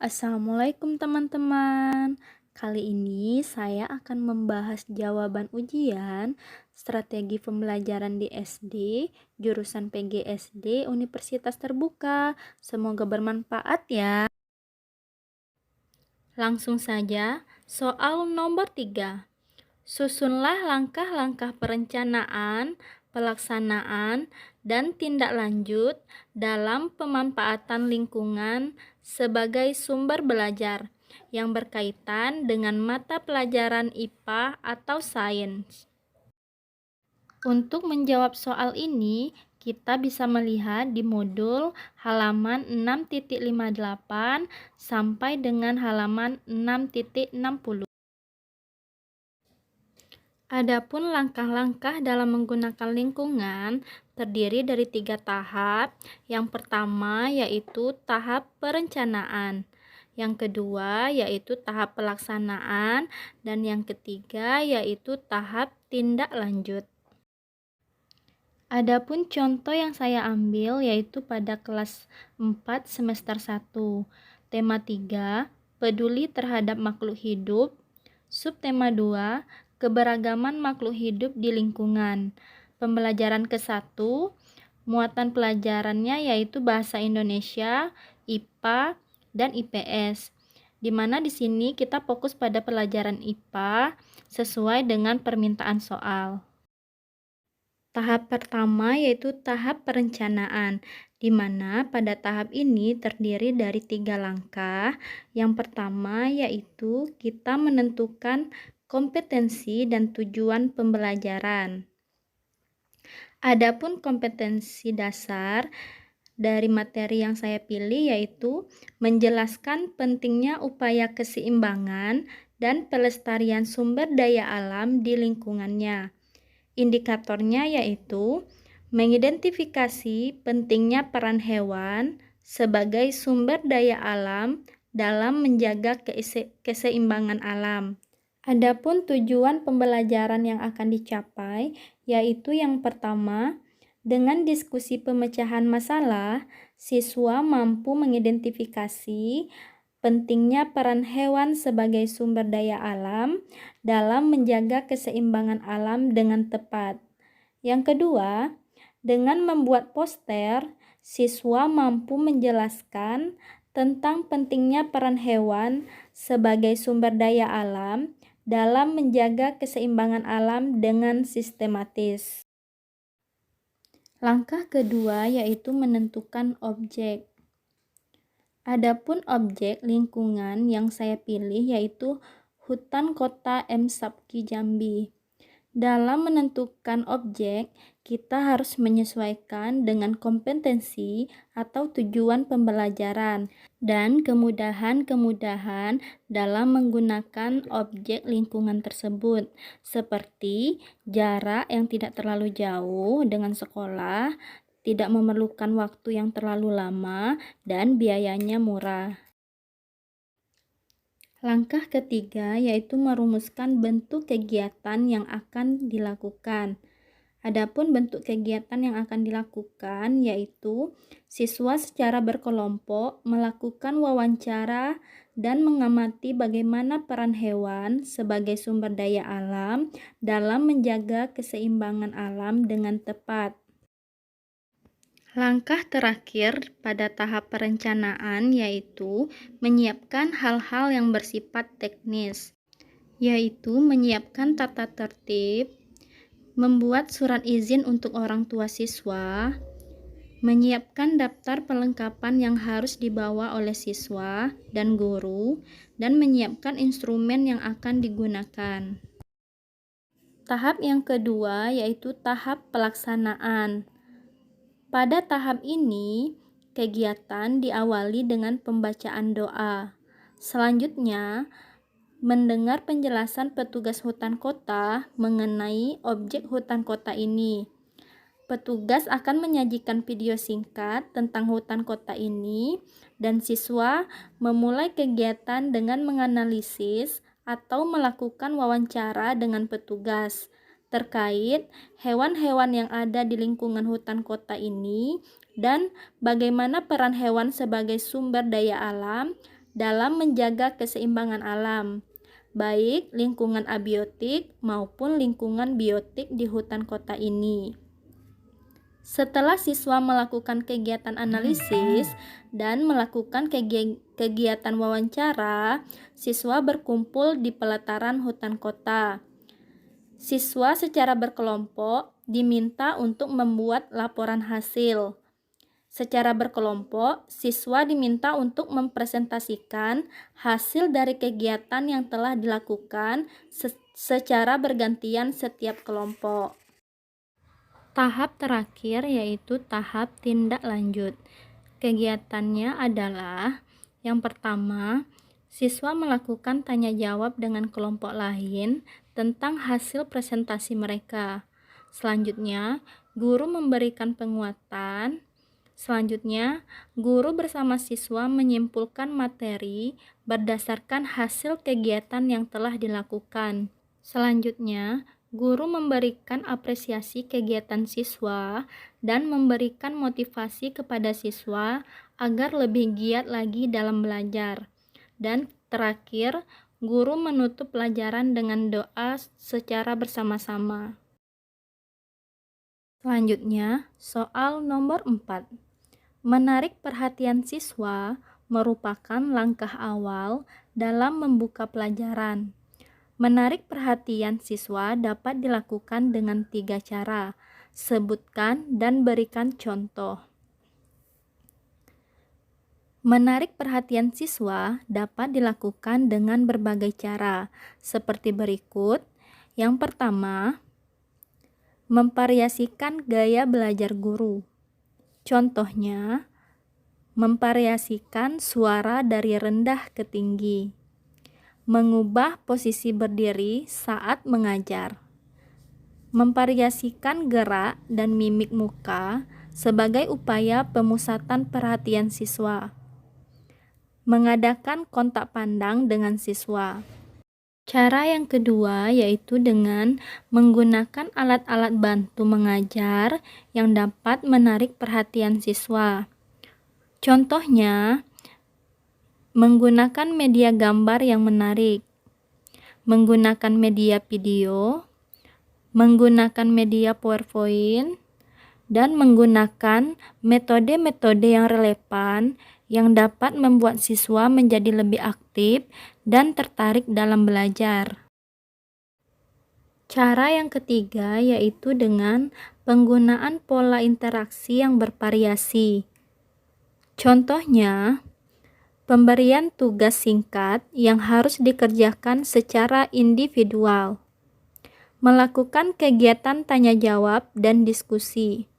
Assalamualaikum teman-teman. Kali ini saya akan membahas jawaban ujian strategi pembelajaran di SD, jurusan PGSD Universitas Terbuka. Semoga bermanfaat ya. Langsung saja, soal nomor 3. Susunlah langkah-langkah perencanaan, pelaksanaan, dan tindak lanjut dalam pemanfaatan lingkungan sebagai sumber belajar yang berkaitan dengan mata pelajaran IPA atau sains. Untuk menjawab soal ini, kita bisa melihat di modul halaman 6.58 sampai dengan halaman 6.60. Adapun langkah-langkah dalam menggunakan lingkungan terdiri dari 3 tahap. Yang pertama yaitu tahap perencanaan, yang kedua yaitu tahap pelaksanaan, dan yang ketiga yaitu tahap tindak lanjut. Adapun contoh yang saya ambil yaitu pada kelas 4 semester 1. Tema 3, peduli terhadap makhluk hidup. Subtema 2, keberagaman makhluk hidup di lingkungan. Pembelajaran ke-1, muatan pelajarannya yaitu bahasa Indonesia, IPA, dan IPS. Di mana di sini kita fokus pada pelajaran IPA sesuai dengan permintaan soal. Tahap pertama yaitu tahap perencanaan, di mana pada tahap ini terdiri dari 3 langkah. Yang pertama yaitu kita menentukan kompetensi dan tujuan pembelajaran. Adapun kompetensi dasar dari materi yang saya pilih yaitu menjelaskan pentingnya upaya keseimbangan dan pelestarian sumber daya alam di lingkungannya. Indikatornya yaitu mengidentifikasi pentingnya peran hewan sebagai sumber daya alam dalam menjaga keseimbangan alam. Adapun tujuan pembelajaran yang akan dicapai yaitu yang pertama, dengan diskusi pemecahan masalah, siswa mampu mengidentifikasi pentingnya peran hewan sebagai sumber daya alam dalam menjaga keseimbangan alam dengan tepat. Yang kedua, dengan membuat poster, siswa mampu menjelaskan tentang pentingnya peran hewan sebagai sumber daya alam dalam menjaga keseimbangan alam dengan sistematis. Langkah kedua yaitu menentukan objek. Adapun objek lingkungan yang saya pilih yaitu Hutan Kota M. Sabki Jambi. Dalam menentukan objek, kita harus menyesuaikan dengan kompetensi atau tujuan pembelajaran dan kemudahan-kemudahan dalam menggunakan objek lingkungan tersebut, seperti jarak yang tidak terlalu jauh dengan sekolah, tidak memerlukan waktu yang terlalu lama, dan biayanya murah. Langkah ketiga yaitu merumuskan bentuk kegiatan yang akan dilakukan. Adapun bentuk kegiatan yang akan dilakukan yaitu siswa secara berkelompok melakukan wawancara dan mengamati bagaimana peran hewan sebagai sumber daya alam dalam menjaga keseimbangan alam dengan tepat. Langkah terakhir pada tahap perencanaan yaitu menyiapkan hal-hal yang bersifat teknis, yaitu menyiapkan tata tertib, membuat surat izin untuk orang tua siswa, menyiapkan daftar perlengkapan yang harus dibawa oleh siswa dan guru, dan menyiapkan instrumen yang akan digunakan. Tahap yang kedua yaitu tahap pelaksanaan. Pada tahap ini, kegiatan diawali dengan pembacaan doa. Selanjutnya, mendengar penjelasan petugas hutan kota mengenai objek hutan kota ini. Petugas akan menyajikan video singkat tentang hutan kota ini, dan siswa memulai kegiatan dengan menganalisis atau melakukan wawancara dengan petugas terkait hewan-hewan yang ada di lingkungan hutan kota ini dan bagaimana peran hewan sebagai sumber daya alam dalam menjaga keseimbangan alam, baik lingkungan abiotik maupun lingkungan biotik di hutan kota ini. Setelah siswa melakukan kegiatan analisis dan melakukan kegiatan wawancara, siswa berkumpul di pelataran hutan kota. Siswa secara berkelompok diminta untuk membuat laporan hasil. Secara berkelompok, siswa diminta untuk mempresentasikan hasil dari kegiatan yang telah dilakukan secara bergantian setiap kelompok. Tahap terakhir yaitu tahap tindak lanjut. Kegiatannya adalah yang pertama, siswa melakukan tanya jawab dengan kelompok lain tentang hasil presentasi mereka. Selanjutnya, guru memberikan penguatan. Selanjutnya, guru bersama siswa menyimpulkan materi berdasarkan hasil kegiatan yang telah dilakukan. Selanjutnya, guru memberikan apresiasi kegiatan siswa dan memberikan motivasi kepada siswa agar lebih giat lagi dalam belajar. Dan terakhir, guru menutup pelajaran dengan doa secara bersama-sama. Selanjutnya, soal nomor 4. Menarik perhatian siswa merupakan langkah awal dalam membuka pelajaran. Menarik perhatian siswa dapat dilakukan dengan 3 cara. Sebutkan dan berikan contoh. Menarik perhatian siswa dapat dilakukan dengan berbagai cara, seperti berikut. Yang pertama, memvariasikan gaya belajar guru. Contohnya, memvariasikan suara dari rendah ke tinggi. Mengubah posisi berdiri saat mengajar. Memvariasikan gerak dan mimik muka sebagai upaya pemusatan perhatian siswa. Mengadakan kontak pandang dengan siswa. Cara yang kedua yaitu dengan menggunakan alat-alat bantu mengajar yang dapat menarik perhatian siswa. Contohnya, menggunakan media gambar yang menarik, menggunakan media video, menggunakan media PowerPoint, dan menggunakan metode-metode yang relevan yang dapat membuat siswa menjadi lebih aktif dan tertarik dalam belajar. Cara yang ketiga yaitu dengan penggunaan pola interaksi yang bervariasi. Contohnya, pemberian tugas singkat yang harus dikerjakan secara individual. Melakukan kegiatan tanya jawab dan diskusi.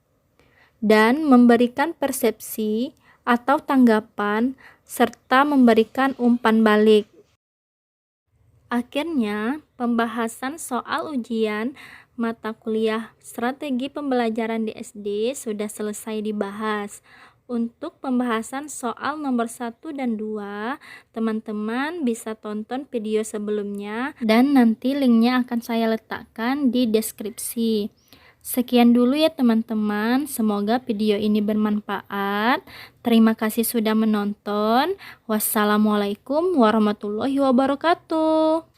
Dan memberikan persepsi atau tanggapan serta memberikan umpan balik. Akhirnya, pembahasan soal ujian mata kuliah strategi pembelajaran di SD sudah selesai dibahas. Untuk pembahasan soal nomor 1 dan 2, teman-teman bisa tonton video sebelumnya dan nanti linknya akan saya letakkan di deskripsi. Sekian dulu ya teman-teman, semoga video ini bermanfaat. Terima kasih sudah menonton. Wassalamualaikum warahmatullahi wabarakatuh.